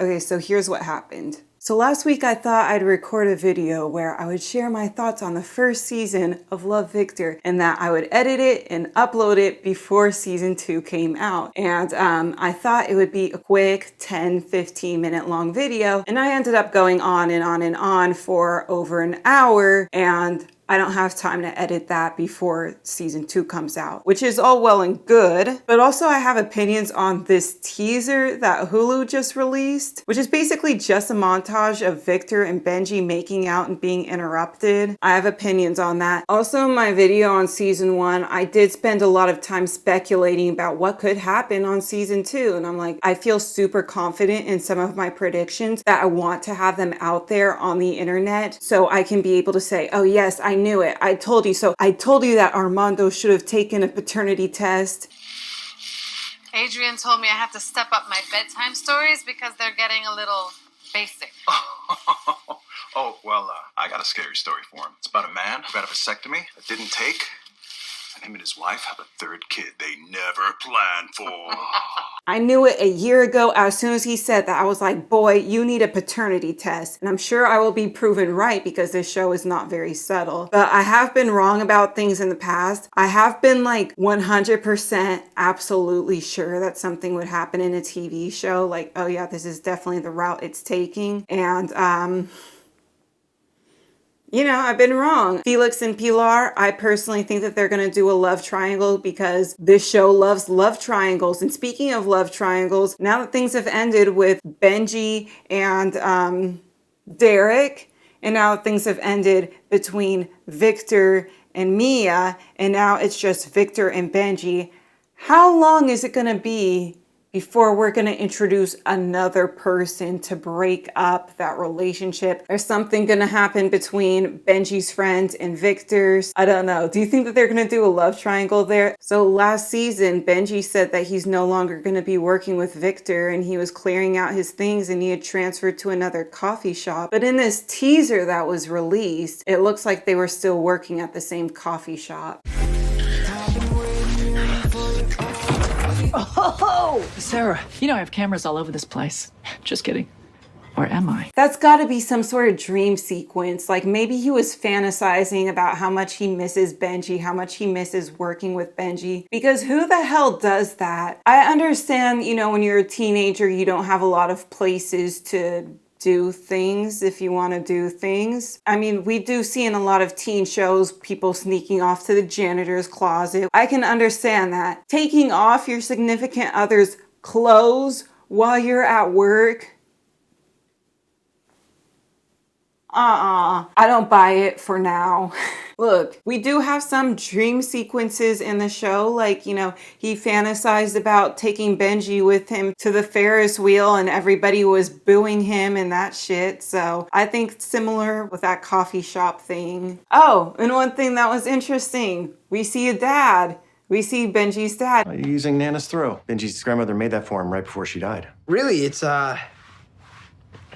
Okay, so here's what happened. So last week I thought I'd record a video where I would share my thoughts on the first season of Love, Victor, and that I would edit it and upload it before season 2 came out. And I thought it would be a quick 10-15 minute long video, and I ended up going on and on and on for over an hour, and I don't have time to edit that before season 2 comes out, which is all well and good. But also I have opinions on this teaser that Hulu just released, which is basically just a montage of Victor and Benji making out and being interrupted. I have opinions on that. Also, in my video on season 1, I did spend a lot of time speculating about what could happen on season 2. And I'm like, I feel super confident in some of my predictions that I want to have them out there on the internet so I can be able to say, oh yes, I knew it. I told you so. I told you that Armando should have taken a paternity test. Adrian told me I have to step up my bedtime stories because they're getting a little basic. Oh, well, I got a scary story for him. It's about a man who got a vasectomy that didn't take, and him and his wife have a third kid they never planned for. I knew it a year ago. As soon as he said that, I was like, boy, you need a paternity test. And I'm sure I will be proven right because this show is not very subtle. But I have been wrong about things in the past. I have been like 100% absolutely sure that something would happen in a TV show. Like, oh yeah, this is definitely the route it's taking. And, you know, I've been wrong. Felix and Pilar, I personally think that they're going to do a love triangle because this show loves love triangles. And speaking of love triangles, now that things have ended with Benji and Derek, and now things have ended between Victor and Mia, and now it's just Victor and Benji, how long is it going to be before we're going to introduce another person to break up that relationship? There's something going to happen between Benji's friends and Victor's. I don't know. Do you think that they're going to do a love triangle there? So last season, Benji said that he's no longer going to be working with Victor and he was clearing out his things and he had transferred to another coffee shop. But in this teaser that was released, it looks like they were still working at the same coffee shop. Oh, Sarah, you know I have cameras all over this place. Just kidding. Or am I? That's got to be some sort of dream sequence. Like maybe he was fantasizing about how much he misses Benji, how much he misses working with Benji. Because who the hell does that? I understand, you know, when you're a teenager, you don't have a lot of places to do things if you want to do things. I mean, we do see in a lot of teen shows people sneaking off to the janitor's closet. I can understand that. Taking off your significant other's clothes while you're at work. I don't buy it for now. Look, we do have some dream sequences in the show. Like, you know, he fantasized about taking Benji with him to the Ferris wheel and everybody was booing him and that shit. So I think similar with that coffee shop thing. Oh, and one thing that was interesting, we see a dad. We see Benji's dad. You're using Nana's throw. Benji's grandmother made that for him right before she died. Really, it's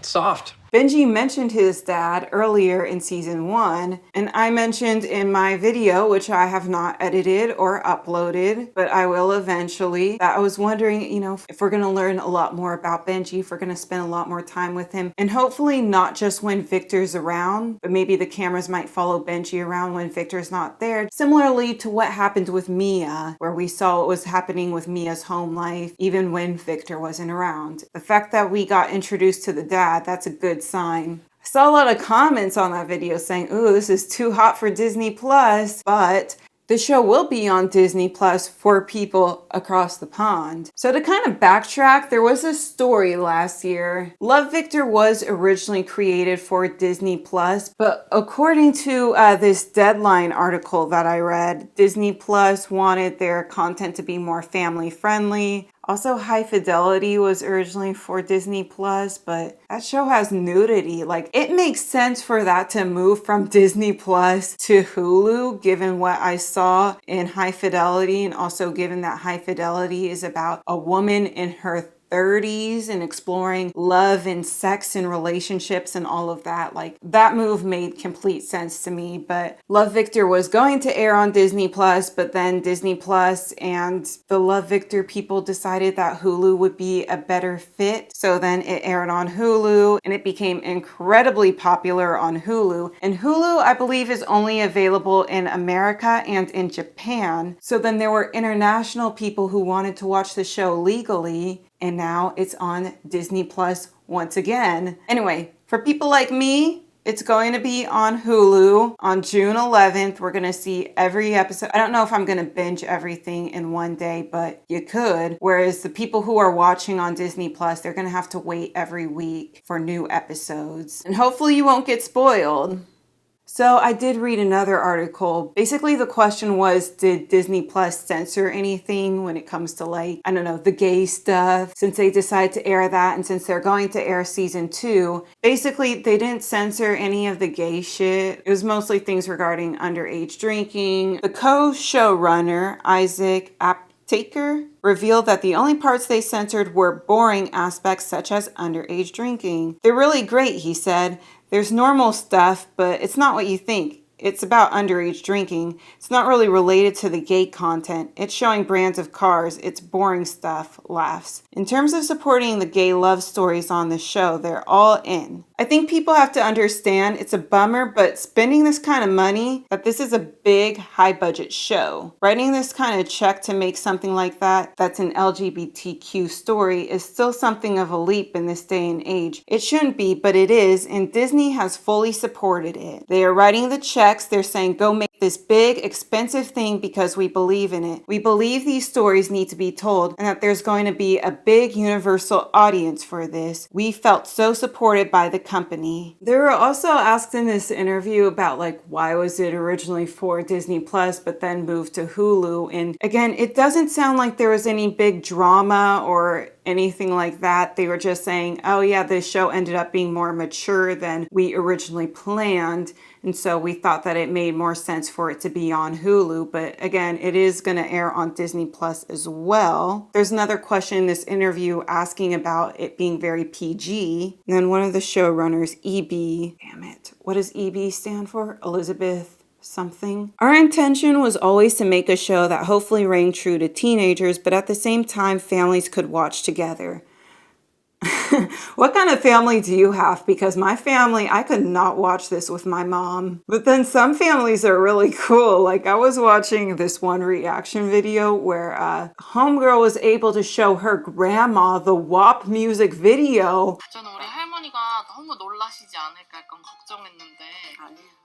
soft. Benji mentioned his dad earlier in season 1, and I mentioned in my video, which I have not edited or uploaded, but I will eventually, that I was wondering, you know, if we're going to learn a lot more about Benji, if we're going to spend a lot more time with him, and hopefully not just when Victor's around, but maybe the cameras might follow Benji around when Victor's not there. Similarly to what happened with Mia, where we saw what was happening with Mia's home life, even when Victor wasn't around. The fact that we got introduced to the dad, that's a good sign. I saw a lot of comments on that video saying, ooh, this is too hot for Disney Plus, but the show will be on Disney Plus for people across the pond. So to kind of backtrack, there was a story last year. Love, Victor was originally created for Disney Plus, but according to this Deadline article that I read, Disney Plus wanted their content to be more family friendly. Also, High Fidelity was originally for Disney Plus, but that show has nudity. Like, it makes sense for that to move from Disney Plus to Hulu, given what I saw in High Fidelity, and also given that High Fidelity is about a woman in her 30s and exploring love and sex and relationships and all of that. Like, that move made complete sense to me. But Love Victor was going to air on Disney Plus, but then Disney Plus and the Love Victor people decided that Hulu would be a better fit. So then it aired on Hulu and it became incredibly popular on Hulu. And Hulu, I believe, is only available in America and in Japan. So then there were international people who wanted to watch the show legally, and now it's on Disney Plus once again. Anyway, for people like me, it's going to be on Hulu on June 11th. We're going to see every episode. I don't know if I'm going to binge everything in one day, but you could. Whereas the people who are watching on Disney Plus, they're going to have to wait every week for new episodes. And hopefully you won't get spoiled. So I did read another article. Basically, the question was, did Disney Plus censor anything when it comes to, like, I don't know, the gay stuff, since they decided to air that and since they're going to air season 2? Basically, they didn't censor any of the gay shit. It was mostly things regarding underage drinking. The co-showrunner, Isaac Taker, revealed that the only parts they censored were boring aspects such as underage drinking. They're really great, he said. There's normal stuff, but it's not what you think. It's about underage drinking. It's not really related to the gay content. It's showing brands of cars. It's boring stuff. Laughs. In terms of supporting the gay love stories on the show, they're all in. I think people have to understand it's a bummer, but spending this kind of money, that this is a big, high-budget show. Writing this kind of check to make something like that, that's an LGBTQ story, is still something of a leap in this day and age. It shouldn't be, but it is, and Disney has fully supported it. They are writing the checks. They're saying, go make this big, expensive thing because we believe in it. We believe these stories need to be told and that there's going to be a big universal audience for this. We felt so supported by the company. They were also asked in this interview about, like, why was it originally for Disney Plus but then moved to Hulu? And again, it doesn't sound like there was any big drama or anything like that. They were just saying, oh yeah, this show ended up being more mature than we originally planned. And so we thought that it made more sense for it to be on Hulu. But again, it is going to air on Disney Plus as well. There's another question in this interview asking about it being very PG. And then one of the showrunners, EB, damn it, what does EB stand for? Elizabeth something. Our intention was always to make a show that hopefully rang true to teenagers, but at the same time, families could watch together. What kind of family do you have? Because my family, I could not watch this with my mom. But then some families are really cool. Like, I was watching this one reaction video where homegirl was able to show her grandma the WAP music video. 저는 우리 할머니가 너무 놀라시지 않을까 약간 걱정했는데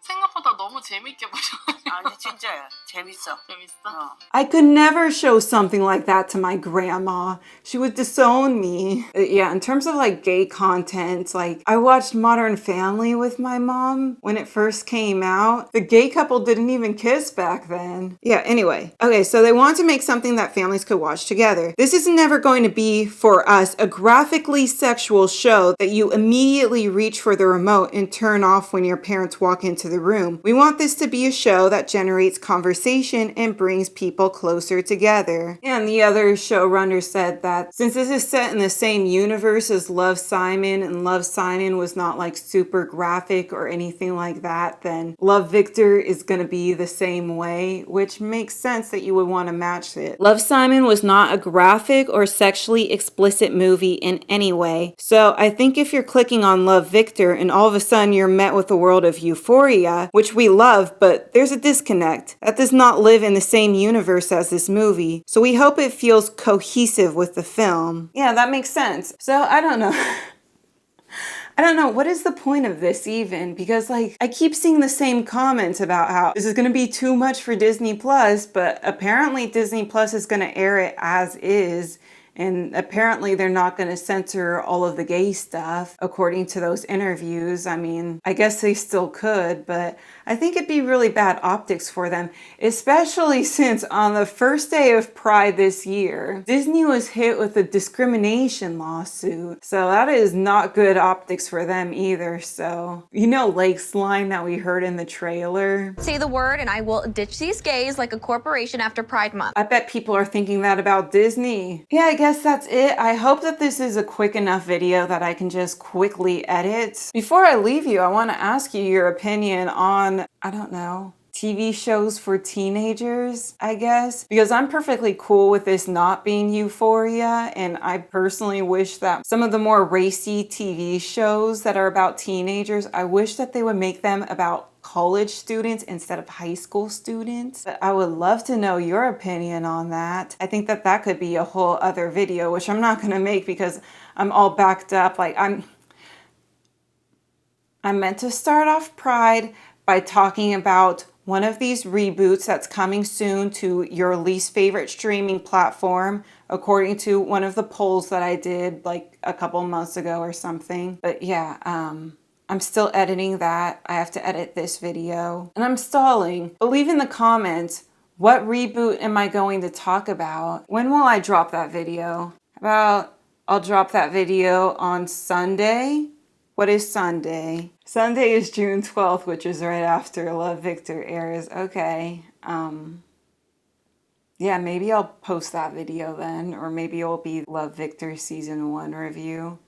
생각보다 너무 재밌게 보셔가지고. 아니 진짜야. 재밌어. 재밌어? I could never show something like that to my grandma. She would disown me. Yeah, in terms of like gay content, like I watched Modern Family with my mom when it first came out. The gay couple didn't even kiss back then. Yeah, anyway. Okay, so they want to make something that families could watch together. This is never going to be, for us, a graphically sexual show that you immediately reach for the remote and turn off when your parents walk into the room. We want this to be a show that generates conversation and brings people closer together. And the other showrunner said that since this is set in the same universe as Love, Simon, and Love, Simon was not like super graphic or anything like that, then Love, Victor is going to be the same way, which makes sense that you would want to match it. Love, Simon was not a graphic or sexually explicit movie in any way. So I think if you're clicking on Love, Victor and all of a sudden you're met with a world of euphoria, which we love, but there's a disconnect. That does not live in the same universe as this movie. So we hope it feels cohesive with the film. Yeah, that makes sense. So I don't know. I don't know, what is the point of this even? Because like, I keep seeing the same comments about how this is going to be too much for Disney Plus, but apparently Disney Plus is going to air it as is. And apparently they're not going to censor all of the gay stuff, according to those interviews. I mean, I guess they still could, but I think it'd be really bad optics for them, especially since on the first day of Pride this year, Disney was hit with a discrimination lawsuit. So that is not good optics for them either. So, you know, Lake's line that we heard in the trailer? Say the word and I will ditch these gays like a corporation after Pride Month. I bet people are thinking that about Disney. Yeah, I guess that's it. I hope that this is a quick enough video that I can just quickly edit. Before I leave you, I want to ask you your opinion on, I don't know, TV shows for teenagers, I guess, because I'm perfectly cool with this not being Euphoria, and I personally wish that some of the more racy TV shows that are about teenagers, I wish that they would make them about college students instead of high school students. But I would love to know your opinion on that. I think that that could be a whole other video, which I'm not going to make because I'm all backed up. Like I meant to start off Pride by talking about one of these reboots that's coming soon to your least favorite streaming platform, according to one of the polls that I did like a couple months ago or something. But yeah, I'm still editing that. I have to edit this video and I'm stalling. But leave in the comments, what reboot am I going to talk about? When will I drop that video? I'll drop that video on Sunday. What is Sunday? Sunday is June 12th, which is right after Love Victor airs. Okay. Yeah, maybe I'll post that video then, or maybe it'll be Love Victor Season 1 review.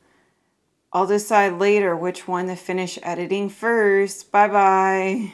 I'll decide later which one to finish editing first. Bye-bye.